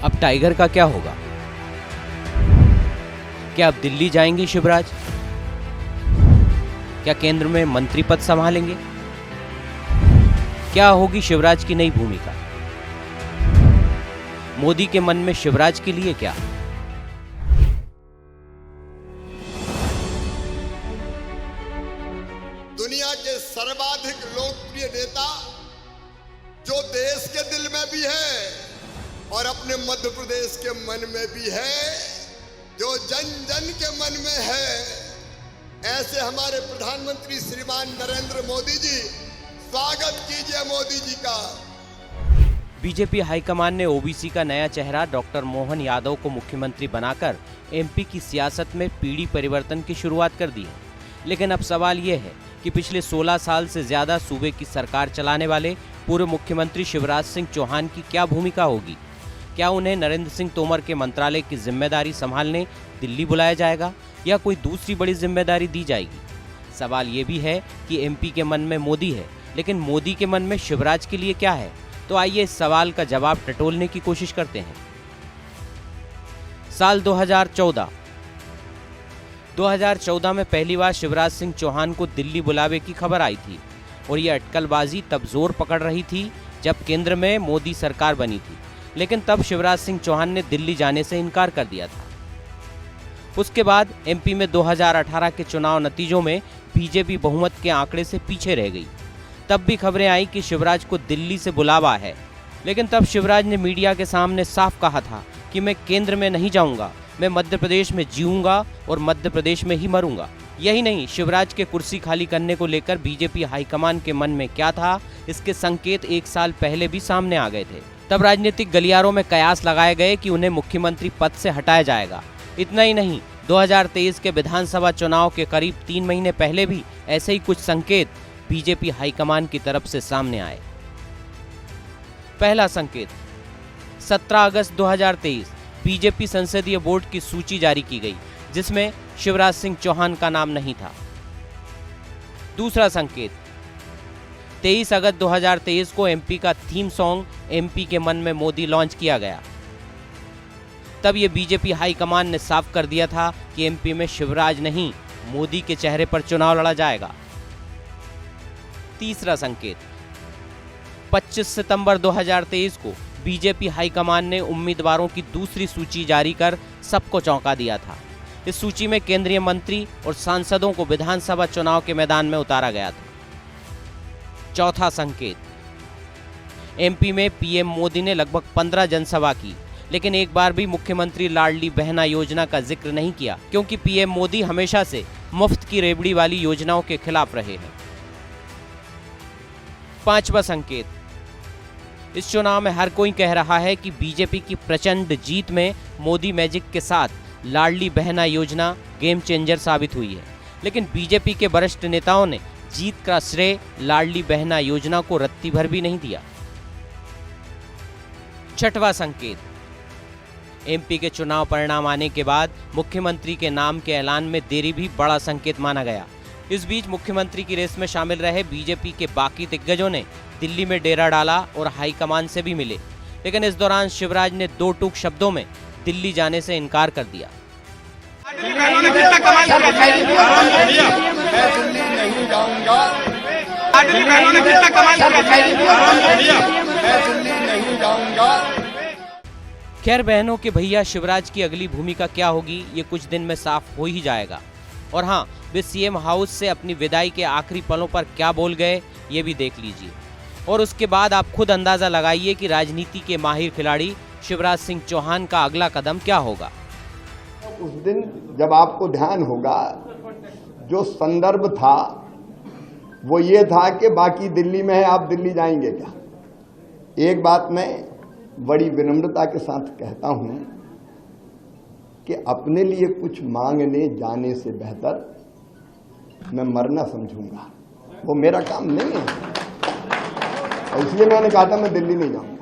अब टाइगर का क्या होगा? क्या अब दिल्ली जाएंगे शिवराज? क्या केंद्र में मंत्री पद संभालेंगे? क्या होगी शिवराज की नई भूमिका? मोदी के मन में शिवराज के लिए क्या? दुनिया के सर्वाधिक लोकप्रिय नेता जो देश के दिल में भी है और अपने मध्य प्रदेश के मन में भी है, जो जन जन के मन में है, ऐसे हमारे प्रधानमंत्री श्रीमान नरेंद्र मोदी जी, स्वागत कीजिए मोदी जी का। बीजेपी हाईकमान ने ओबीसी का नया चेहरा डॉक्टर मोहन यादव को मुख्यमंत्री बनाकर एमपी की सियासत में पीढ़ी परिवर्तन की शुरुआत कर दी है। लेकिन अब सवाल ये है कि पिछले 16 साल से ज्यादा सूबे की सरकार चलाने वाले पूर्व मुख्यमंत्री शिवराज सिंह चौहान की क्या भूमिका होगी? क्या उन्हें नरेंद्र सिंह तोमर के मंत्रालय की जिम्मेदारी संभालने दिल्ली बुलाया जाएगा या कोई दूसरी बड़ी जिम्मेदारी दी जाएगी? सवाल ये भी है कि एमपी के मन में मोदी है, लेकिन मोदी के मन में शिवराज के लिए क्या है? तो आइए इस सवाल का जवाब टटोलने की कोशिश करते हैं। साल 2014 में पहली बार शिवराज सिंह चौहान को दिल्ली बुलावे की खबर आई थी और ये अटकलबाजी तब जोर पकड़ रही थी जब केंद्र में मोदी सरकार बनी थी। लेकिन तब शिवराज सिंह चौहान ने दिल्ली जाने से इनकार कर दिया था। उसके बाद एमपी में 2018 के चुनाव नतीजों में बीजेपी बहुमत के आंकड़े से पीछे रह गई। तब भी खबरें आई कि शिवराज को दिल्ली से बुलावा है, लेकिन तब शिवराज ने मीडिया के सामने साफ कहा था कि मैं केंद्र में नहीं जाऊंगा, मैं मध्य प्रदेश में जीऊंगा और मध्य प्रदेश में ही मरूंगा। यही नहीं, शिवराज के कुर्सी खाली करने को लेकर बीजेपी हाईकमान के मन में क्या था, इसके संकेत 1 साल पहले भी सामने आ गए थे। तब राजनीतिक गलियारों में कयास लगाए गए कि उन्हें मुख्यमंत्री पद से हटाया जाएगा। इतना ही नहीं, 2023 के विधानसभा चुनाव के करीब 3 महीने पहले भी ऐसे ही कुछ संकेत बीजेपी हाईकमान की तरफ से सामने आए। पहला संकेत, 17 अगस्त 2023 बीजेपी संसदीय बोर्ड की सूची जारी की गई, जिसमें शिवराज सिंह चौहान का नाम नहीं था। दूसरा संकेत, 23 अगस्त 2023 को एमपी का थीम सॉन्ग एमपी के मन में मोदी लॉन्च किया गया। तब ये बीजेपी हाईकमान ने साफ कर दिया था कि एमपी में शिवराज नहीं, मोदी के चेहरे पर चुनाव लड़ा जाएगा। तीसरा संकेत, 25 सितंबर 2023 को बीजेपी हाईकमान ने उम्मीदवारों की दूसरी सूची जारी कर सबको चौंका दिया था। इस सूची में केंद्रीय मंत्री और सांसदों को विधानसभा चुनाव के मैदान में उतारा गया था। चौथा संकेत, एमपी में पीएम मोदी ने लगभग 15 जनसभा की, लेकिन एक बार भी मुख्यमंत्री लाडली बहना योजना का जिक्र नहीं किया, क्योंकि पीएम मोदी हमेशा से मुफ्त की रेवड़ी वाली योजनाओं के खिलाफ रहे हैं। पांचवा संकेत, इस चुनाव में हर कोई कह रहा है कि बीजेपी की प्रचंड जीत में मोदी मैजिक के साथ लाडली बहना योजना गेम चेंजर साबित हुई है, लेकिन बीजेपी के वरिष्ठ नेताओं ने जीत का श्रेय लाडली बहना योजना को रत्ती भर भी नहीं दिया। छठवां संकेत, एमपी के चुनाव परिणाम आने के बाद मुख्यमंत्री के नाम के ऐलान में देरी भी बड़ा संकेत माना गया। इस बीच मुख्यमंत्री की रेस में शामिल रहे बीजेपी के बाकी दिग्गजों ने दिल्ली में डेरा डाला और हाईकमान से भी मिले, लेकिन इस दौरान शिवराज ने 2 टूक शब्दों में दिल्ली जाने से इनकार कर दिया। खैर, बहनों के भैया शिवराज की अगली भूमिका क्या होगी, ये कुछ दिन में साफ हो ही जाएगा। और हाँ, वे सीएम हाउस से अपनी विदाई के आखिरी पलों पर क्या बोल गए, ये भी देख लीजिए। और उसके बाद आप खुद अंदाजा लगाइए कि राजनीति के माहिर खिलाड़ी शिवराज सिंह चौहान का अगला कदम क्या होगा। उस दिन जब आपको ध्यान होगा, जो संदर्भ था वो ये था कि बाकी दिल्ली में है, आप दिल्ली जाएंगे क्या? एक बात मैं बड़ी विनम्रता के साथ कहता हूं कि अपने लिए कुछ मांगने जाने से बेहतर मैं मरना समझूंगा। वो मेरा काम नहीं है, इसलिए मैंने कहा था मैं दिल्ली नहीं जाऊंगा।